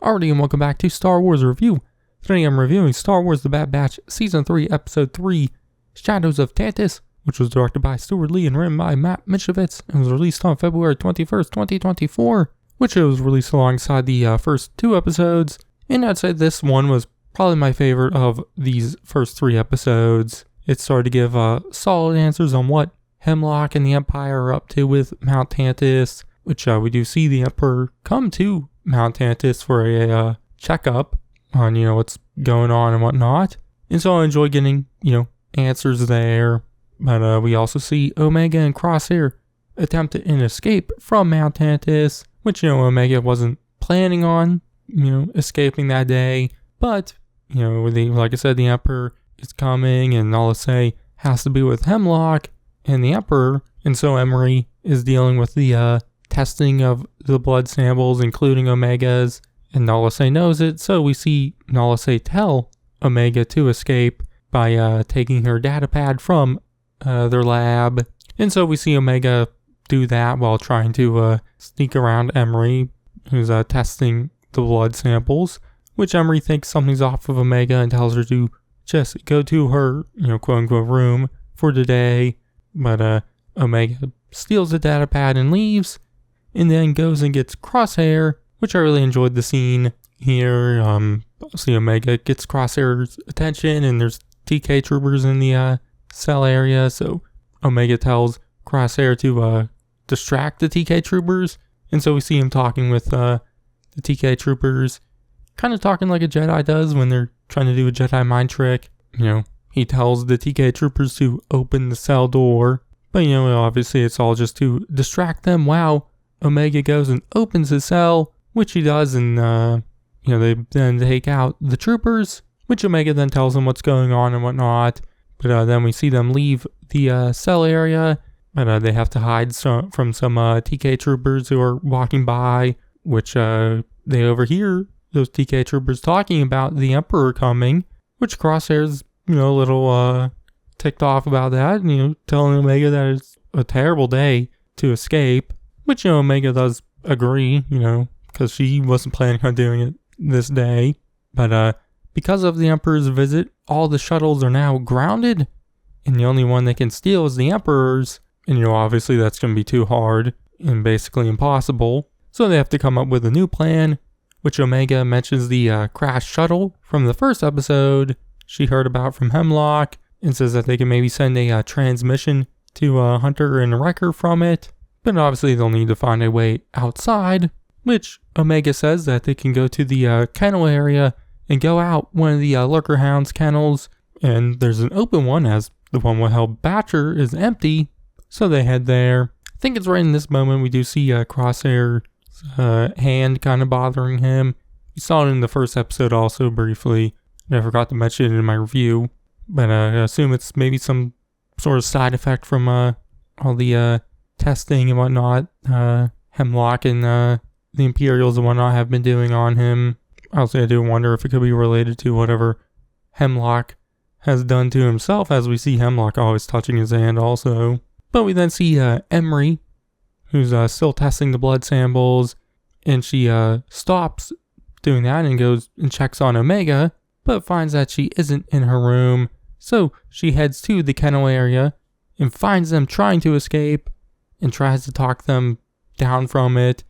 Alrighty, and welcome back to Star Wars Review. Today I'm reviewing Star Wars The Bad Batch Season 3, Episode 3, Shadows of Tantiss, which was directed by Stuart Lee and written by Matt Mitchevitz, and was released on February 21st, 2024, which was released alongside the first two episodes, and I'd say this one was probably my favorite of these first three episodes. It started to give solid answers on what Hemlock and the Empire are up to with Mount Tantiss, which we do see the Emperor come to Mount Tantiss for a checkup on, what's going on and whatnot. And so I enjoy getting, answers there. But we also see Omega and Crosshair attempt an escape from Mount Tantiss, which, Omega wasn't planning on, escaping that day. But, like I said, the Emperor is coming, and all I say has to be with Hemlock and the Emperor. And so Emery is dealing with the testing of the blood samples, including Omega's, and Nala Se knows it, so we see Nala Se tell Omega to escape by taking her data pad from their lab, and so we see Omega do that while trying to sneak around Emery, who's testing the blood samples, which Emery thinks something's off with Omega and tells her to just go to her, quote-unquote room for today, but Omega steals the data pad and leaves, and then goes and gets Crosshair, which I really enjoyed the scene here. See Omega gets Crosshair's attention, and there's TK troopers in the cell area, so Omega tells Crosshair to distract the TK troopers, and so we see him talking with the TK troopers, kind of talking like a Jedi does when they're trying to do a Jedi mind trick. He tells the TK troopers to open the cell door, but obviously it's all just to distract them. Wow. Omega goes and opens his cell, which he does, and they then take out the troopers, which Omega then tells them what's going on and whatnot. But then we see them leave the cell area, but they have to hide from some TK troopers who are walking by, which they overhear those TK troopers talking about the Emperor coming, which Crosshair's a little ticked off about that, telling Omega that it's a terrible day to escape. Which, Omega does agree, because she wasn't planning on doing it this day. But because of the Emperor's visit, all the shuttles are now grounded, and the only one they can steal is the Emperor's. And, obviously that's going to be too hard and basically impossible. So they have to come up with a new plan, which Omega mentions the crashed shuttle from the first episode she heard about from Hemlock, and says that they can maybe send a transmission to Hunter and Wrecker from it. But obviously they'll need to find a way outside, which Omega says that they can go to the kennel area and go out one of the Lurker Hound's kennels, and there's an open one as the one with held Batcher is empty, so they head there. I think it's right in this moment we do see Crosshair's hand kind of bothering him. We saw it in the first episode also briefly, and I forgot to mention it in my review, but I assume it's maybe some sort of side effect from all the testing and whatnot Hemlock and the Imperials and whatnot have been doing on him. Honestly, I do wonder if it could be related to whatever Hemlock has done to himself, as we see Hemlock always touching his hand also. But we then see Emery, who's still testing the blood samples, and she stops doing that and goes and checks on Omega, but finds that she isn't in her room. So she heads to the kennel area and finds them trying to escape, and tries to talk them down from it,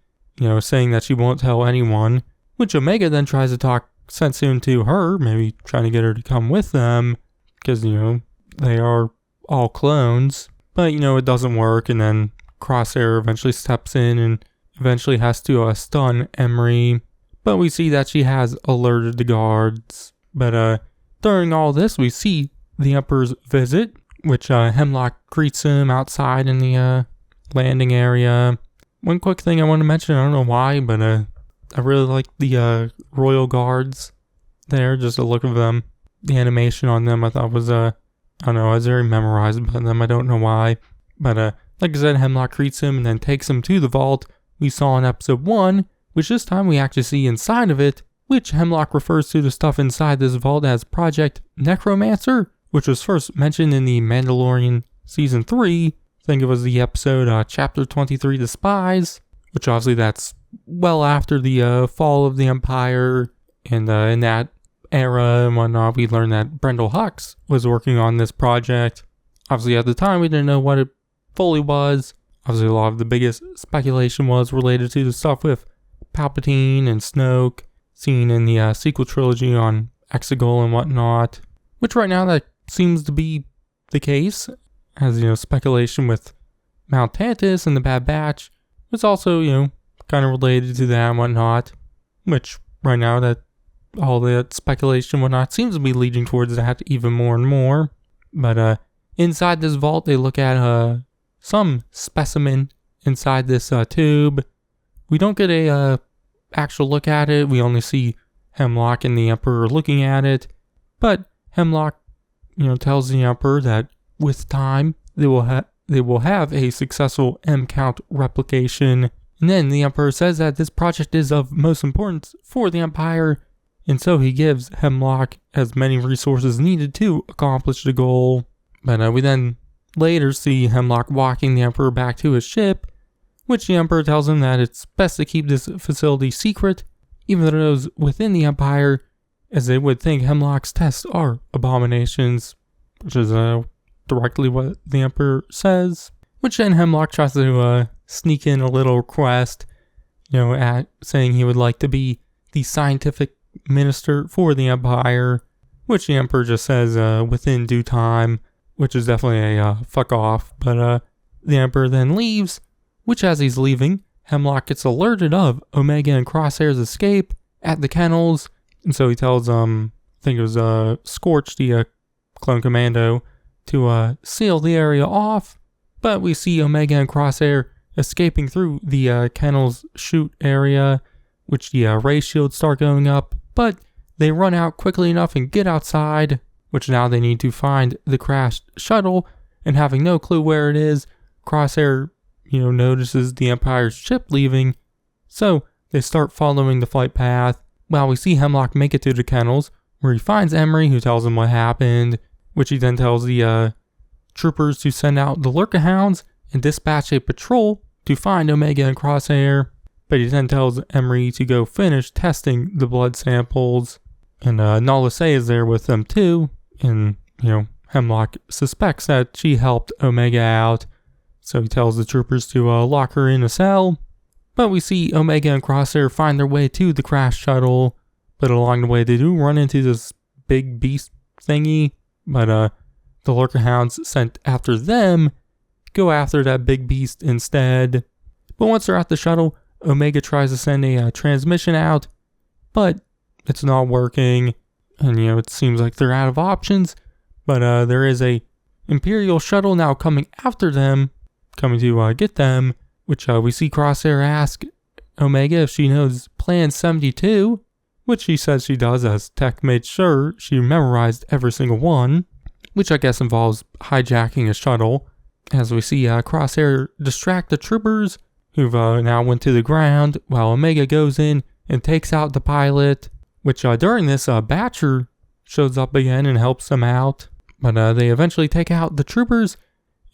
saying that she won't tell anyone, which Omega then tries to talk sense into her, maybe trying to get her to come with them, because, they are all clones, but, it doesn't work, and then Crosshair eventually steps in and eventually has to stun Emery, but we see that she has alerted the guards. But during all this, we see the Emperor's visit, which Hemlock greets him outside in the landing area. One quick thing I want to mention, I don't know why, but I really like the royal guards there, just the look of them. The animation on them I thought was, I was very memorized about them, I don't know why. But like I said, Hemlock greets him and then takes him to the vault we saw in episode 1, which this time we actually see inside of it, which Hemlock refers to the stuff inside this vault as Project Necromancer, which was first mentioned in the Mandalorian Season 3. I think it was the episode Chapter 23, The Spies, which obviously that's well after the fall of the Empire, and in that era and whatnot, we learned that Brendel Hux was working on this project. Obviously, at the time, we didn't know what it fully was. Obviously, a lot of the biggest speculation was related to the stuff with Palpatine and Snoke, seen in the sequel trilogy on Exegol and whatnot, which right now that seems to be the case, as, speculation with Mount Tantiss and the Bad Batch was also, kind of related to that and whatnot, which right now that all that speculation and whatnot seems to be leading towards that even more and more. But inside this vault, they look at some specimen inside this tube. We don't get a actual look at it. We only see Hemlock and the Emperor looking at it. But Hemlock, tells the Emperor that with time, they will have a successful M-count replication. And then the Emperor says that this project is of most importance for the Empire, and so he gives Hemlock as many resources needed to accomplish the goal. But we then later see Hemlock walking the Emperor back to his ship, which the Emperor tells him that it's best to keep this facility secret, even to those within the Empire, as they would think Hemlock's tests are abominations, which is directly what the Emperor says. Which then Hemlock tries to sneak in a little request, at saying he would like to be the scientific minister for the Empire, which the Emperor just says within due time, which is definitely a fuck off. But the Emperor then leaves, which as he's leaving, Hemlock gets alerted of Omega and Crosshair's escape at the kennels, and so he tells, I think it was Scorch, the clone commando, to seal the area off. But we see Omega and Crosshair escaping through the kennels chute area, which the ray shields start going up, but they run out quickly enough and get outside, which now they need to find the crashed shuttle, and having no clue where it is, Crosshair, notices the Empire's ship leaving, so they start following the flight path, while we see Hemlock make it to the kennels, where he finds Emery, who tells him what happened, which he then tells the troopers to send out the Lurker Hounds and dispatch a patrol to find Omega and Crosshair. But he then tells Emery to go finish testing the blood samples. And Nala Se is there with them too. And, Hemlock suspects that she helped Omega out. So he tells the troopers to lock her in a cell. But we see Omega and Crosshair find their way to the crash shuttle. But along the way they do run into this big beast thingy. But the Lurker Hounds sent after them go after that big beast instead. But once they're at the shuttle, Omega tries to send a transmission out, but it's not working. And, it seems like they're out of options. But there is a Imperial shuttle now coming after them, coming to get them, which we see Crosshair ask Omega if she knows Plan 72, which she says she does, as Tech made sure she memorized every single one, which I guess involves hijacking a shuttle. As we see Crosshair distract the troopers, who've now went to the ground, while Omega goes in and takes out the pilot, which during this, Batcher shows up again and helps them out. But they eventually take out the troopers,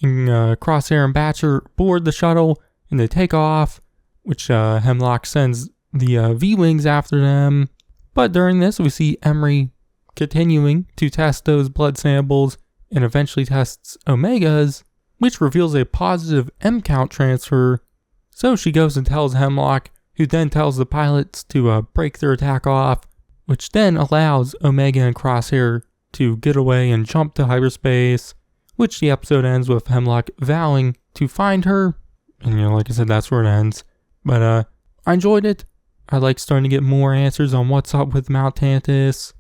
and Crosshair and Batcher board the shuttle, and they take off, which Hemlock sends the V-Wings after them. But during this, we see Emery continuing to test those blood samples, and eventually tests Omega's, which reveals a positive M-count transfer. So she goes and tells Hemlock, who then tells the pilots to break their attack off, which then allows Omega and Crosshair to get away and jump to hyperspace, which the episode ends with Hemlock vowing to find her. And, like I said, that's where it ends. But I enjoyed it. I like starting to get more answers on what's up with Mount Tantiss.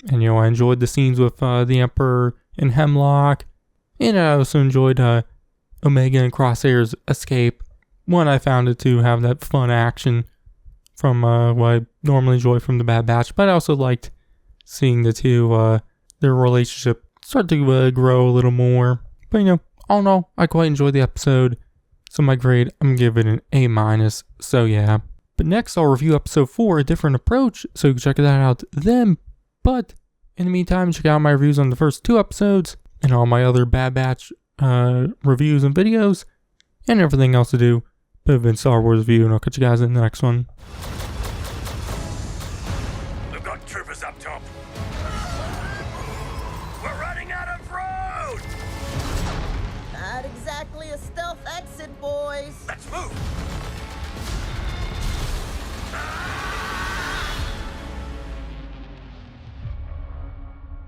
And, I enjoyed the scenes with the Emperor and Hemlock. And I also enjoyed Omega and Crosshair's escape. One, I found it to have that fun action from what I normally enjoy from the Bad Batch. But I also liked seeing the two, their relationship start to grow a little more. But, all in all, I quite enjoyed the episode. So my grade, I'm giving it an A-. So yeah. But next, I'll review episode 4, A Different Approach. So you can check that out then. But in the meantime, check out my reviews on the first 2 episodes and all my other Bad Batch reviews and videos and everything else to do bit of a Star Wars review, and I'll catch you guys in the next one. We've got troopers up top. We're running out of road! Not exactly a stealth exit, boys. Let's move!